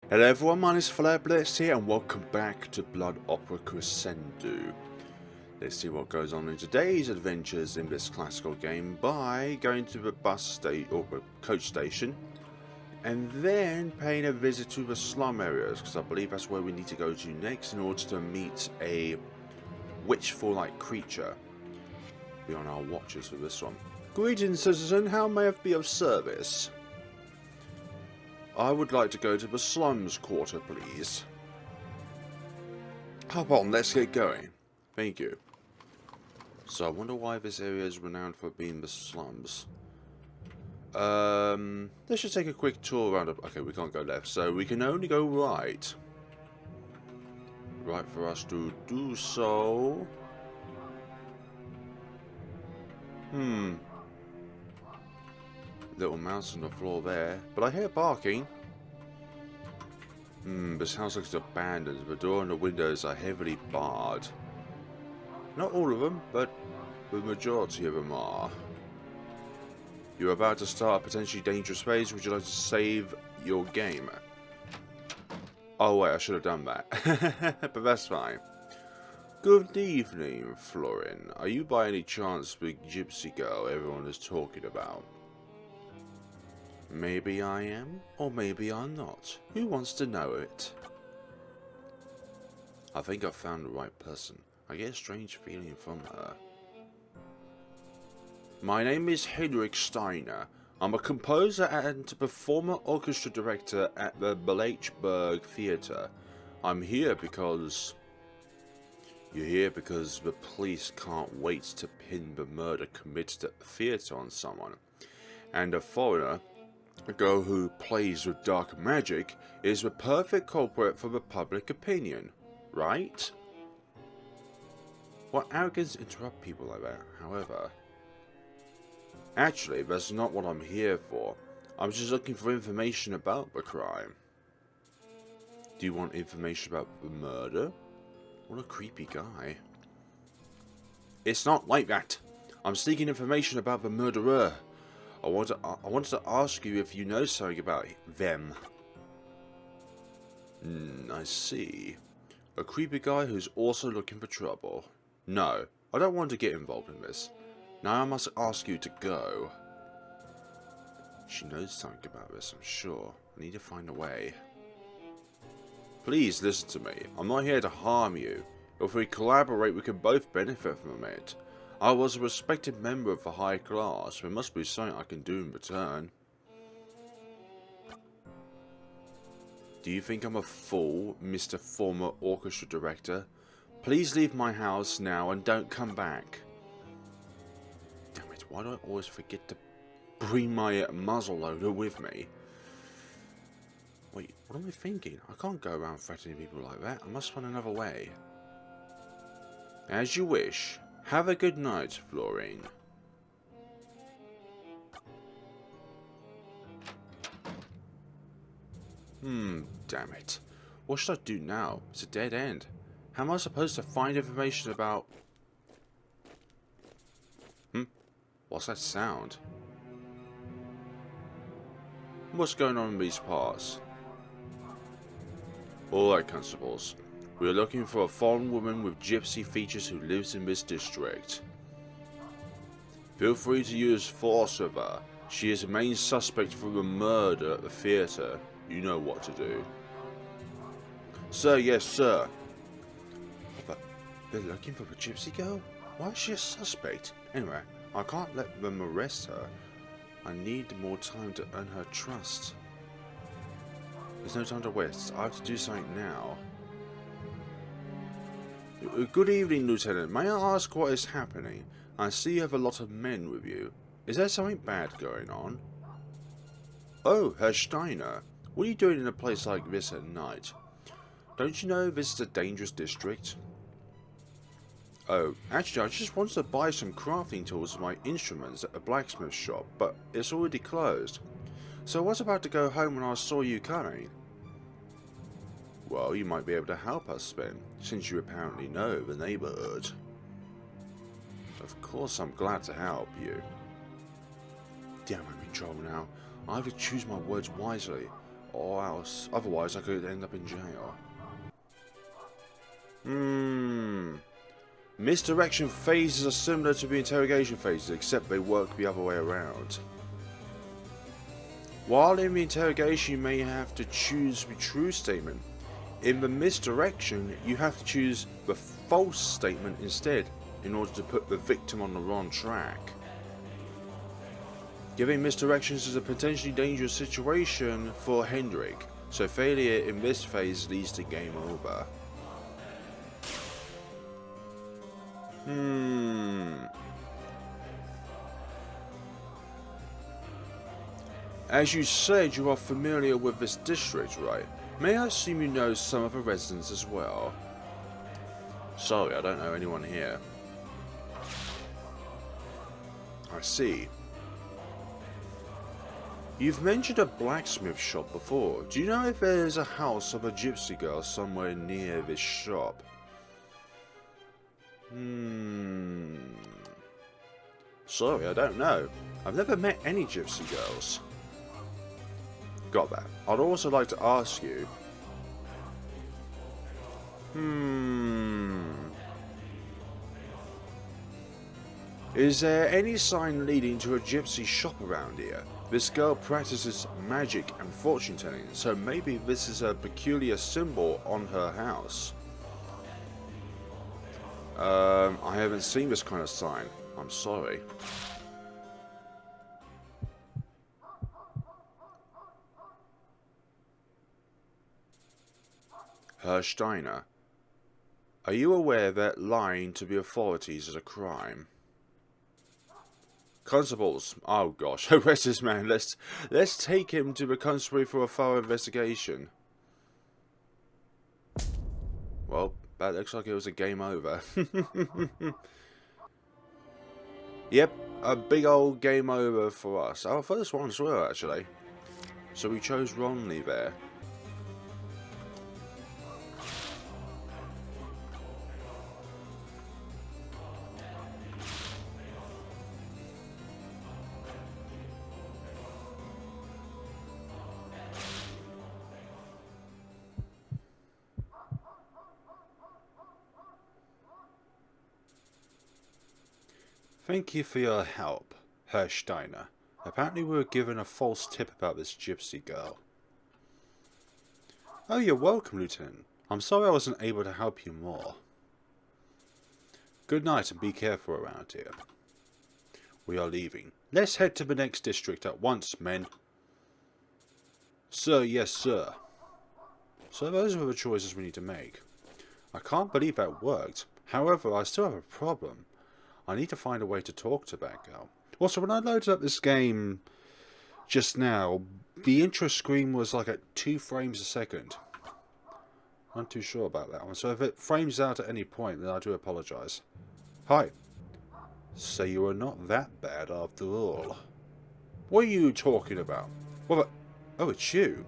Hello everyone, my name is FlareBlitzed here and welcome back to Blood Opera Crescendo. Let's see what goes on in today's adventures in this classical game by going to the bus station or coach station and then paying a visit to the slum areas, because I believe that's where we need to go to next in order to meet a witchful-like creature. Be on our watches for this one. Greetings, citizen, how may I be of service? I would like to go to the slums quarter, please. Hop on, let's get going. Thank you. So I wonder why this area is renowned for being the slums. Let's just take a quick tour around. Okay, we can't go left, so we can only go right. Right for us to do so. Little mouse on the floor there, but I hear barking. This house looks abandoned. The door and the windows are heavily barred. Not all of them, but the majority of them are. You're about to start a potentially dangerous phase. Would you like to save your game? Oh wait, I should have done that. But that's fine. Good evening, Florin. Are you by any chance the gypsy girl everyone is talking about? Maybe I am, or maybe I'm not. Who wants to know it? I think I've found the right person. I get a strange feeling from her. My name is Henrik Steiner. I'm a composer and performer orchestra director at the Blood Theatre. I'm here because... You're here because the police can't wait to pin the murder committed at the theatre on someone. And a foreigner, a girl who plays with dark magic, is the perfect culprit for the public opinion, right? What arrogance to interrupt people like that, however. Actually, that's not what I'm here for. I'm just looking for information about the crime. Do you want information about the murder? What a creepy guy. It's not like that. I'm seeking information about the murderer. I wanted to ask you if you know something about them. I see. A creepy guy who's also looking for trouble. No, I don't want to get involved in this. Now I must ask you to go. She knows something about this, I'm sure. I need to find a way. Please listen to me. I'm not here to harm you. If we collaborate, we can both benefit from it. I was a respected member of the high class. There must be something I can do in return. Do you think I'm a fool, Mr. Former Orchestra Director? Please leave my house now and don't come back. Damn it, why do I always forget to bring my muzzleloader with me? Wait, what am I thinking? I can't go around threatening people like that. I must find another way. As you wish. Have a good night, Florin. Damn it. What should I do now? It's a dead end. How am I supposed to find information about... What's that sound? What's going on in these parts? Alright, constables. We are looking for a foreign woman with gypsy features who lives in this district. Feel free to use force with her. She is the main suspect for the murder at the theatre. You know what to do. Sir, yes, sir. But they're looking for the gypsy girl? Why is she a suspect? Anyway, I can't let them arrest her. I need more time to earn her trust. There's no time to waste. I have to do something now. Good evening, Lieutenant. May I ask what is happening? I see you have a lot of men with you. Is there something bad going on? Oh, Herr Steiner. What are you doing in a place like this at night? Don't you know this is a dangerous district? Oh, actually, I just wanted to buy some crafting tools for my instruments at the blacksmith shop, but it's already closed. So I was about to go home when I saw you coming. Well, you might be able to help us then, since you apparently know the neighborhood. Of course, I'm glad to help you. Damn, I'm in trouble now. I have to choose my words wisely. or else otherwise I could end up in jail. Misdirection phases are similar to the interrogation phases, except they work the other way around. While in the interrogation you may have to choose the true statement, in the misdirection you have to choose the false statement instead in order to put the victim on the wrong track. Giving misdirections is a potentially dangerous situation for Henrik, so failure in this phase leads to game over. As you said, you are familiar with this district, right? May I assume you know some of the residents as well? Sorry, I don't know anyone here. I see. You've mentioned a blacksmith shop before. Do you know if there's a house of a gypsy girl somewhere near this shop? Sorry, I don't know. I've never met any gypsy girls. Got that. I'd also like to ask you... Is there any sign leading to a gypsy shop around here? This girl practices magic and fortune telling, so maybe this is a peculiar symbol on her house. I haven't seen this kind of sign. I'm sorry. Herr Steiner, are you aware that lying to the authorities is a crime? Constables, oh gosh, arrest this man. Let's take him to the constable for a thorough investigation. Well, that looks like it was a game over. Yep, a big old game over for us. Our first one as well, actually. So we chose wrongly there. Thank you for your help, Herr Steiner. Apparently we were given a false tip about this gypsy girl. Oh, you're welcome, Lieutenant. I'm sorry I wasn't able to help you more. Good night and be careful around here. We are leaving. Let's head to the next district at once, men. Sir, yes, sir. So those are the choices we need to make. I can't believe that worked. However, I still have a problem. I need to find a way to talk to that girl. Also, when I loaded up this game just now, the intro screen was like at 2 frames a second. I'm not too sure about that one. So if it frames out at any point, then I do apologise. Hi. So you are not that bad after all. What are you talking about? What? Oh, it's you.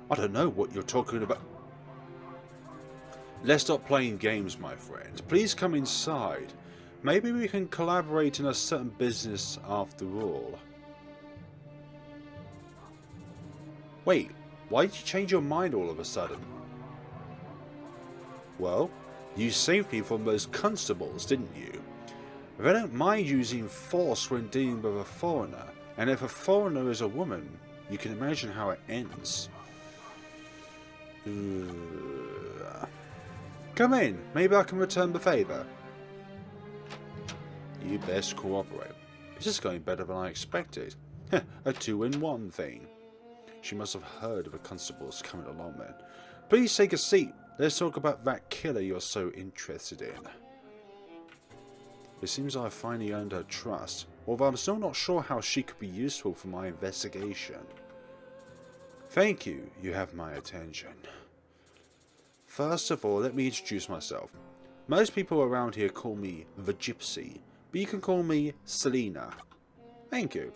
I don't know what you're talking about. Let's stop playing games, my friend. Please come inside. Maybe we can collaborate in a certain business after all. Wait, why did you change your mind all of a sudden? Well, you saved me from those constables, didn't you? They don't mind using force when dealing with a foreigner, and if a foreigner is a woman, you can imagine how it ends. Come in, maybe I can return the favour. You best cooperate. This is going better than I expected. A 2-in-1 thing. She must have heard of the constables coming along then. Please take a seat. Let's talk about that killer you're so interested in. It seems I've finally earned her trust, although I'm still not sure how she could be useful for my investigation. Thank you, you have my attention. First of all, let me introduce myself. Most people around here call me the Gypsy, but you can call me Selina. Thank you.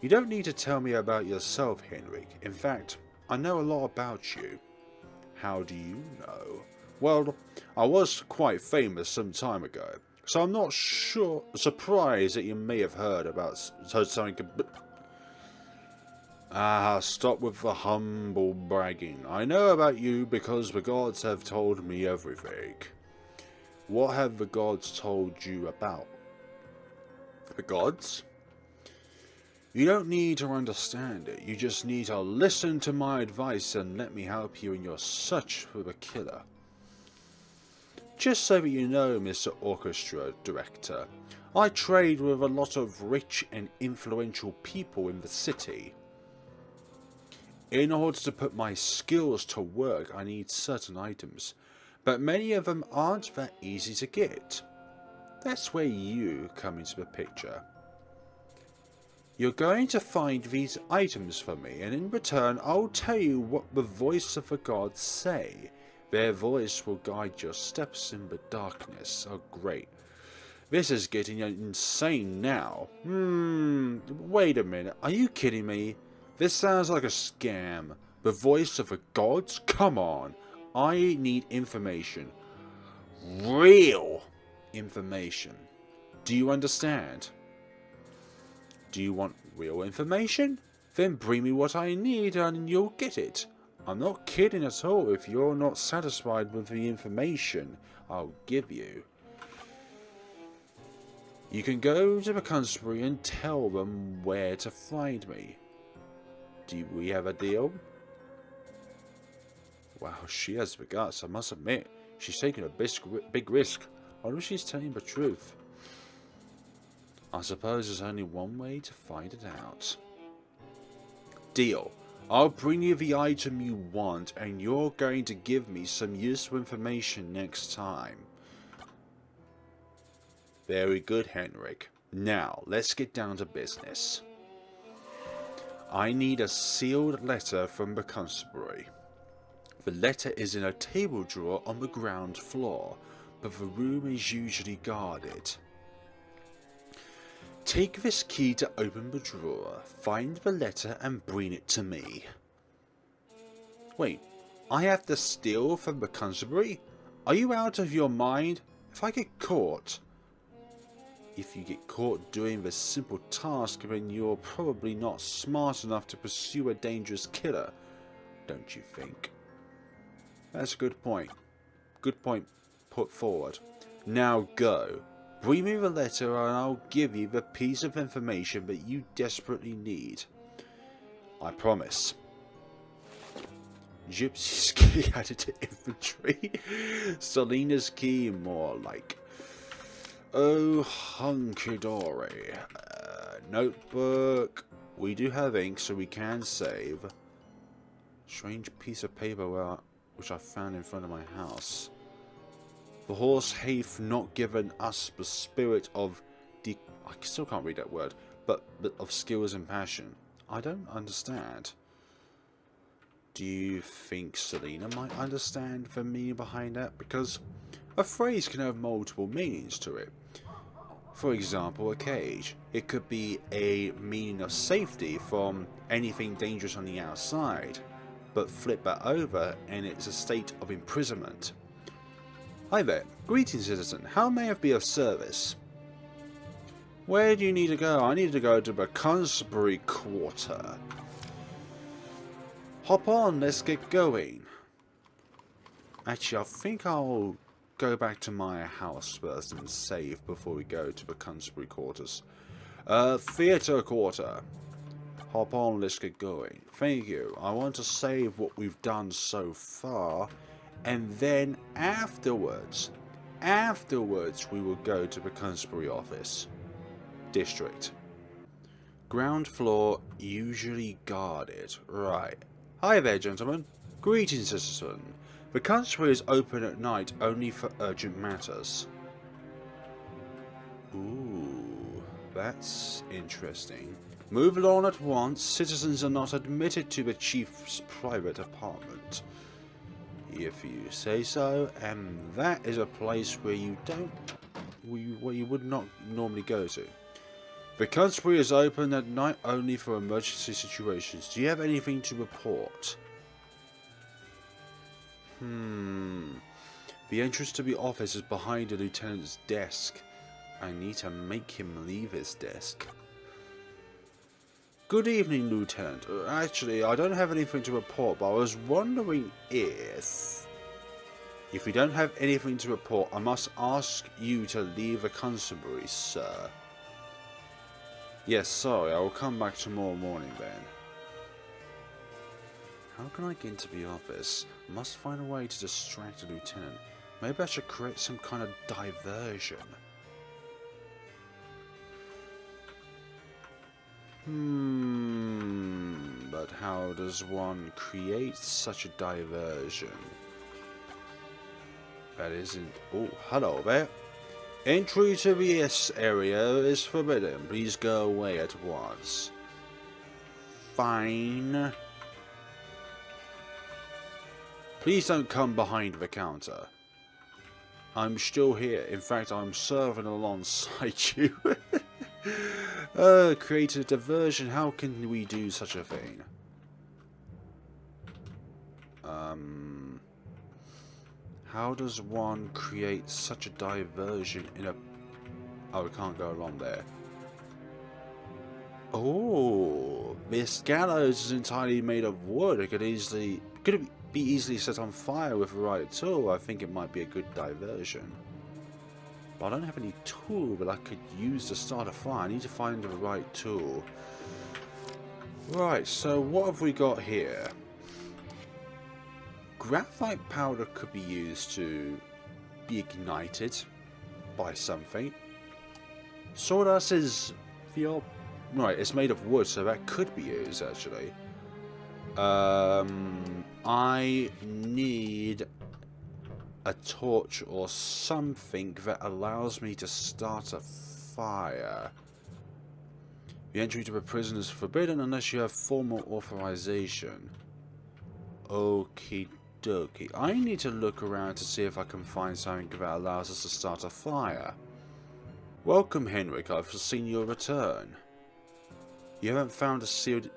You don't need to tell me about yourself, Henrik. In fact, I know a lot about you. How do you know? Well, I was quite famous some time ago, so I'm not surprised that you may have heard something. Ah, stop with the humble bragging. I know about you because the gods have told me everything. What have the gods told you about? The gods? You don't need to understand it. You just need to listen to my advice and let me help you in your search for the killer. Just so that you know, Mr. Orchestra Director, I trade with a lot of rich and influential people in the city. In order to put my skills to work, I need certain items, but many of them aren't that easy to get. That's where you come into the picture. You're going to find these items for me, and in return I'll tell you what the voice of the gods say. Their voice will guide your steps in the darkness. Oh great. This is getting insane now. Wait a minute. Are you kidding me? This sounds like a scam. The voice of the gods? Come on. I need information. Real information. Do you understand? Do you want real information? Then bring me what I need and you'll get it. I'm not kidding at all if you're not satisfied with the information I'll give you. You can go to the constable and tell them where to find me. Do we have a deal? Wow, she has the guts, I must admit. She's taking a big risk. I wonder if she's telling the truth. I suppose there's only one way to find it out. Deal. I'll bring you the item you want, and you're going to give me some useful information next time. Very good, Henrik. Now, let's get down to business. I need a sealed letter from the constabulary. The letter is in a table drawer on the ground floor, but the room is usually guarded. Take this key to open the drawer, find the letter and bring it to me. Wait, I have to steal from the constabulary? Are you out of your mind? If I get caught... If you get caught doing this simple task, then you're probably not smart enough to pursue a dangerous killer, don't you think? That's a good point. Good point put forward. Now go. Bring me the letter and I'll give you the piece of information that you desperately need. I promise. Gypsy's key added to inventory. Selina's key more like. Oh, hunky-dory. Notebook. We do have ink, so we can save. Strange piece of paper which I found in front of my house. The horse hath not given us the spirit of I still can't read that word, but of skills and passion. I don't understand. Do you think Selina might understand the meaning behind that? Because a phrase can have multiple meanings to it. For example, a cage. It could be a meaning of safety from anything dangerous on the outside, but flip that over and it's a state of imprisonment. Hi there. Greetings, citizen. How may I be of service? Where do you need to go? I need to go to the constabulary quarter. Hop on, let's get going. Actually, I think I'll go back to my house first and save before we go to the constabulary quarters. Theatre quarter. Hop on, let's get going. Thank you. I want to save what we've done so far, and then afterwards we will go to the constabulary office. District. Ground floor usually guarded. Right. Hi there, gentlemen. Greetings, citizen. The constabulary is open at night only for urgent matters. Ooh, that's interesting. Move along at once. Citizens are not admitted to the chief's private apartment. If you say so, and that is a place where you would not normally go to. The constabulary is open at night only for emergency situations. Do you have anything to report? The entrance to the office is behind the lieutenant's desk. I need to make him leave his desk. Good evening, Lieutenant. Actually, I don't have anything to report, but I was wondering if you don't have anything to report, I must ask you to leave the constabulary, sir. Yes, sorry, I will come back tomorrow morning then. How can I get into the office? I must find a way to distract the lieutenant. Maybe I should create some kind of diversion. But how does one create such a diversion? That isn't... Oh, hello there. Entry to this area is forbidden. Please go away at once. Fine. Please don't come behind the counter. I'm still here. In fact, I'm serving alongside you. Create a diversion. How can we do such a thing? How does one create such a diversion in a... Oh, we can't go along there. Oh, this gallows is entirely made of wood. It could be easily set on fire with the right tool. I think it might be a good diversion. But I don't have any tool that I could use to start a fire. I need to find the right tool. Right, so what have we got here? Graphite powder could be used to be ignited by something. Sawdust is... Right, it's made of wood, so that could be used, actually. I need a torch or something that allows me to start a fire. The entry to the prison is forbidden unless you have formal authorization. Okie dokie. I need to look around to see if I can find something that allows us to start a fire. Welcome, Henrik. I've seen your return. You haven't found a sealed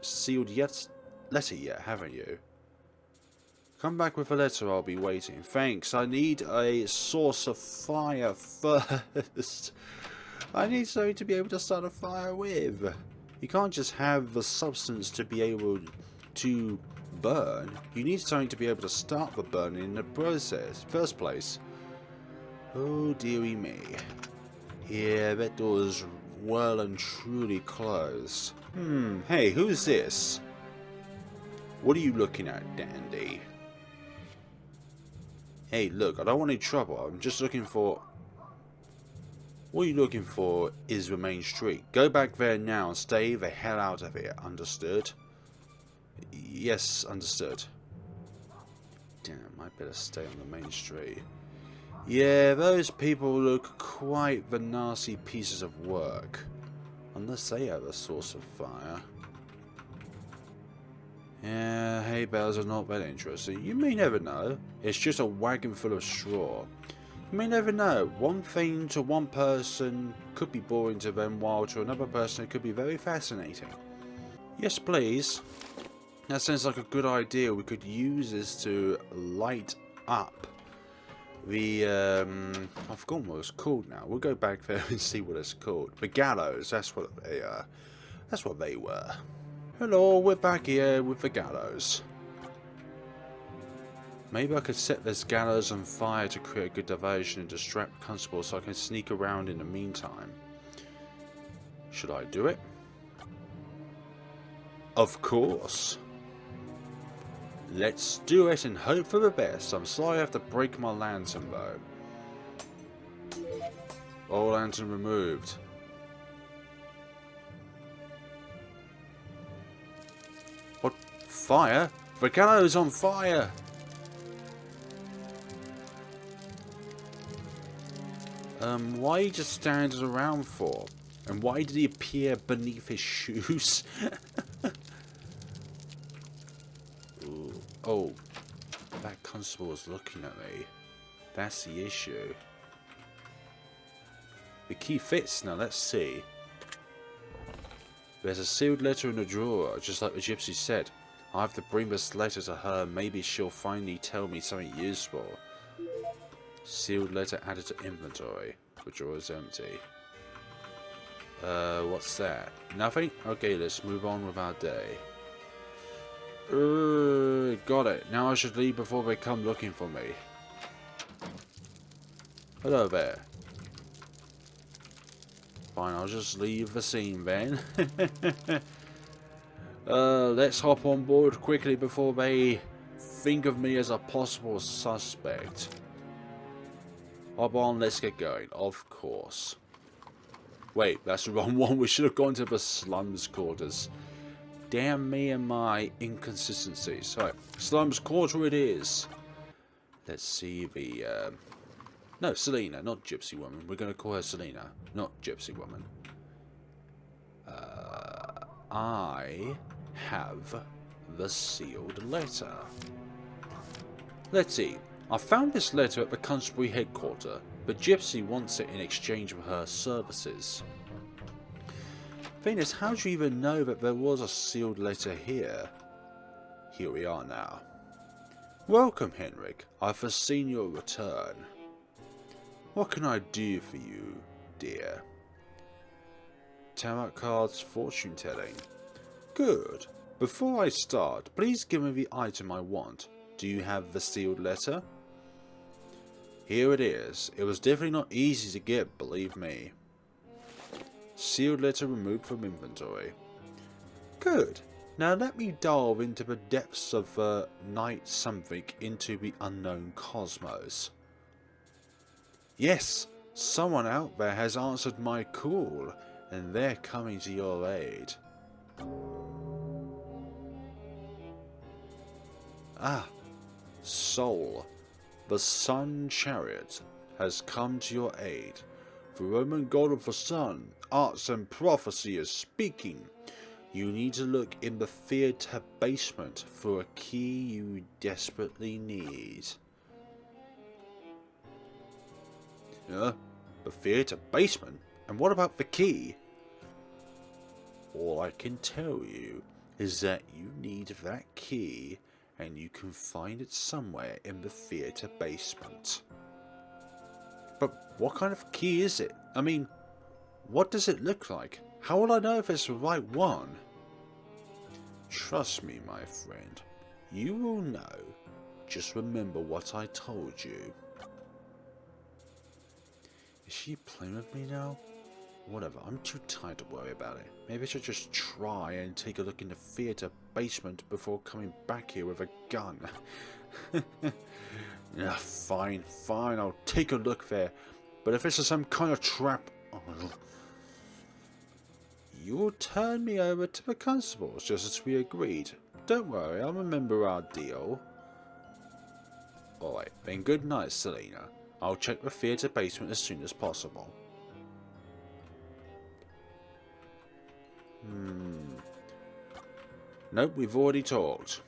letter yet, haven't you? Come back with a letter, I'll be waiting. Thanks, I need a source of fire first. I need something to be able to start a fire with. You can't just have the substance to be able to burn. You need something to be able to start the burning in the first place. Oh dearie me. Yeah, that door's well and truly closed. Hey, who's this? What are you looking at, dandy? Hey, look, I don't want any trouble. I'm just looking for... What you're looking for is the main street. Go back there now and stay the hell out of here. Understood? Yes, understood. Damn, I better stay on the main street. Yeah, those people look quite the nasty pieces of work. Unless they have a source of fire. Yeah, hay bales are not that interesting. You may never know. It's just a wagon full of straw. You may never know. One thing to one person could be boring to them, while to another person it could be very fascinating. Yes, please. That sounds like a good idea. We could use this to light up the... I've forgotten what it's called now. We'll go back there and see what it's called. The gallows. That's what they are. That's what they were. Hello, we're back here with the gallows. Maybe I could set this gallows on fire to create a good diversion and distract the constable so I can sneak around in the meantime. Should I do it? Of course. Let's do it and hope for the best. I'm sorry I have to break my lantern though. All lantern removed. What? Fire? The gallows on fire! Why are you just standing around for? And why did he appear beneath his shoes? Ooh. Oh, that constable is looking at me. That's the issue. The key fits now, let's see. There's a sealed letter in the drawer, just like the gypsy said. I have to bring this letter to her, maybe she'll finally tell me something useful. Sealed letter added to inventory. The drawer is empty. What's that? Nothing? Okay, let's move on with our day. Got it. Now I should leave before they come looking for me. Hello there. Fine, I'll just leave the scene then. Let's hop on board quickly before they think of me as a possible suspect. Hop on, let's get going. Of course. Wait, that's the wrong one. We should have gone to the slums quarters. Damn me and my inconsistencies. Alright, slums quarter it is. Let's see the... No, Selina, not Gypsy Woman. We're going to call her Selina, not Gypsy Woman. I have the sealed letter. Let's see. I found this letter at the constabulary headquarters, but Gypsy wants it in exchange for her services. Thing is, how do you even know that there was a sealed letter here? Here we are now. Welcome, Henrik. I've foreseen your return. What can I do for you, dear? Tarot cards, fortune telling. Good. Before I start, please give me the item I want. Do you have the sealed letter? Here it is. It was definitely not easy to get, believe me. Sealed letter removed from inventory. Good. Now let me delve into the depths of night something into the unknown cosmos. Yes, someone out there has answered my call, and they're coming to your aid. Ah, Soul, the Sun Chariot, has come to your aid. The Roman god of the sun, arts and prophecy is speaking. You need to look in the theatre basement for a key you desperately need. The theatre basement? And what about the key? All I can tell you is that you need that key, and you can find it somewhere in the theatre basement. But what kind of key is it? I mean, what does it look like? How will I know if it's the right one? Trust me, my friend. You will know. Just remember what I told you. Is she playing with me now? Whatever, I'm too tired to worry about it. Maybe I should just try and take a look in the theatre basement before coming back here with a gun. Yeah, fine, I'll take a look there. But if this is some kind of trap... You'll turn me over to the constables, just as we agreed. Don't worry, I'll remember our deal. Alright, then good night, Selina. I'll check the theatre basement as soon as possible. Nope, we've already talked.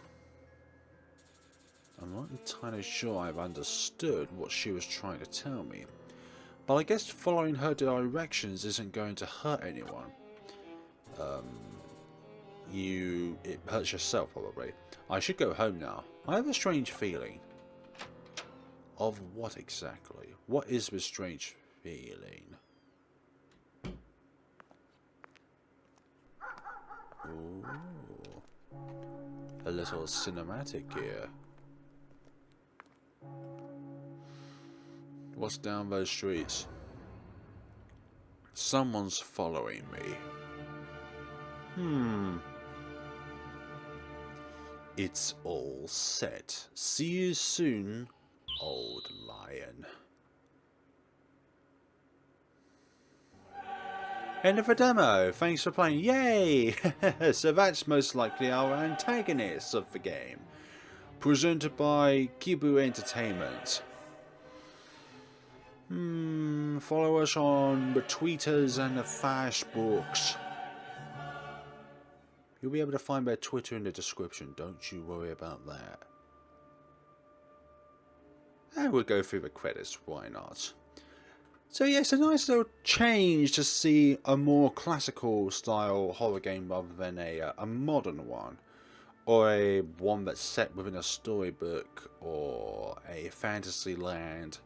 I'm not entirely sure I've understood what she was trying to tell me, but I guess following her directions isn't going to hurt anyone. It hurts yourself probably. I should go home now. I have a strange feeling. Of what exactly? What is this strange feeling? Ooh. A little cinematic here. What's down those streets? Someone's following me. It's all set. See you soon, old lion. End of the demo. Thanks for playing. Yay! So that's most likely our antagonist of the game. Presented by Kibou Entertainment. Follow us on the Tweeters and the Facebooks. You'll be able to find their Twitter in the description. Don't you worry about that. And we'll go through the credits. Why not? So yeah, it's a nice little change to see a more classical style horror game rather than a modern one. Or a one that's set within a storybook or a fantasy land.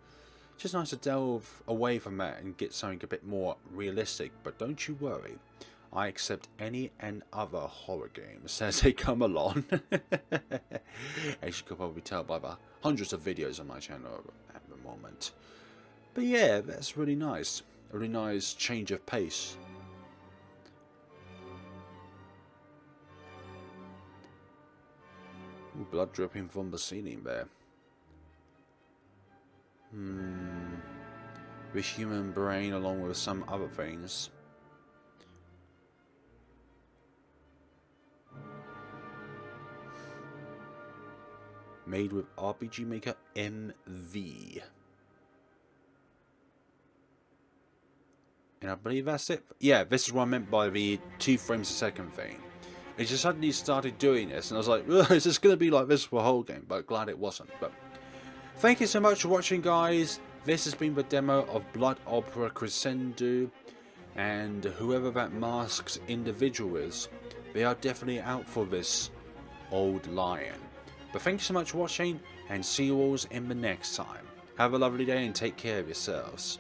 It's just nice to delve away from that and get something a bit more realistic. But don't you worry, I accept any and other horror games as they come along. As you could probably tell by the hundreds of videos on my channel at the moment. But yeah, that's really nice. A really nice change of pace. Ooh, blood dripping from the ceiling there. The human brain along with some other things. Made with RPG Maker MV. And I believe that's it. Yeah, this is what I meant by the 2 frames a second thing. It just suddenly started doing this, and I was like, is this going to be like this for the whole game? But glad it wasn't. But thank you so much for watching, guys. This has been the demo of Blood Opera Crescendo. And whoever that masked individual is, they are definitely out for this old lion. But thank you so much for watching, and see you all in the next time. Have a lovely day and take care of yourselves.